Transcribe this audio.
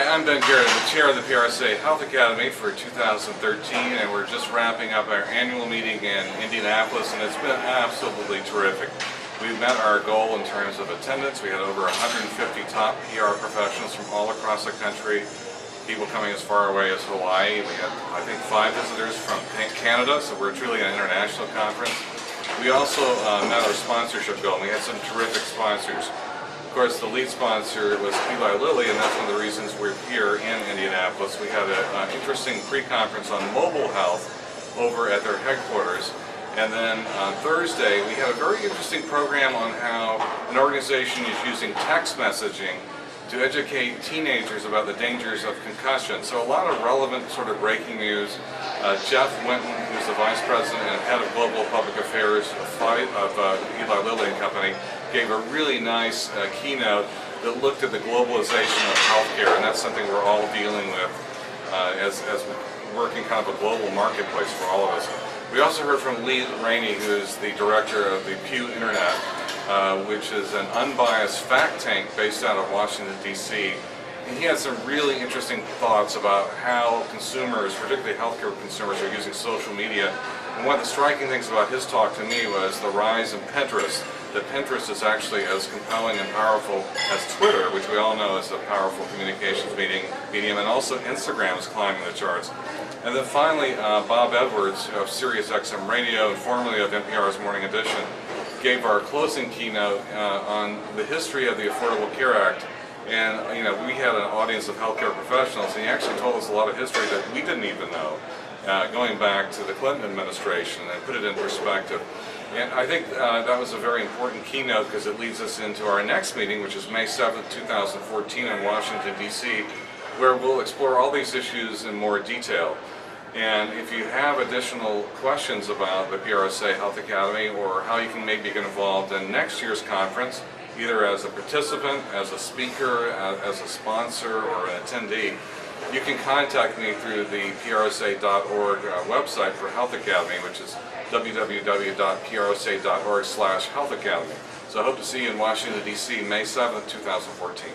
Hi, I'm Ben Garrett, the chair of the PRSA Health Academy for 2013, and we're just wrapping up our annual meeting in Indianapolis, and it's been absolutely terrific. We've met our goal in terms of attendance. We had over 150 top PR professionals from all across the country, people coming as far away as Hawaii. We had, I think, 5 visitors from Canada, so we're truly an international conference. We also met our sponsorship goal, and we had some terrific sponsors. Of course, the lead sponsor was Eli Lilly, and that's one of the reasons we're here in Indianapolis. We had an interesting pre-conference on mobile health over at their headquarters. And then on Thursday, we had a very interesting program on how an organization is using text messaging to educate teenagers about the dangers of concussion. So a lot of relevant sort of breaking news. Jeff Winton, who's the Vice President and Head of Global Public Affairs of Eli Lilly and Company, gave a really nice keynote that looked at the globalization of healthcare, and that's something we're all dealing with as we're working kind of a global marketplace for all of us. We also heard from Lee Rainey, who is the director of the Pew Internet, which is an unbiased fact tank based out of Washington, D.C. And he had some really interesting thoughts about how consumers, particularly healthcare consumers, are using social media. And one of the striking things about his talk to me was the rise of Pinterest. That Pinterest is actually as compelling and powerful as Twitter, which we all know is a powerful communications medium, and also Instagram is climbing the charts. And then finally, Bob Edwards of SiriusXM Radio, and formerly of NPR's Morning Edition, gave our closing keynote on the history of the Affordable Care Act. And we had an audience of healthcare professionals, and he actually told us a lot of history that we didn't even know, going back to the Clinton administration, and put it in perspective. And I think that was a very important keynote because it leads us into our next meeting, which is May 7th, 2014 in Washington, D.C., where we'll explore all these issues in more detail. And if you have additional questions about the PRSA Health Academy or how you can maybe get involved in next year's conference, either as a participant, as a speaker, as a sponsor, or an attendee, you can contact me through the prsa.org website for Health Academy, which is www.prsa.org/Health Academy. So I hope to see you in Washington, D.C. May 7th, 2014.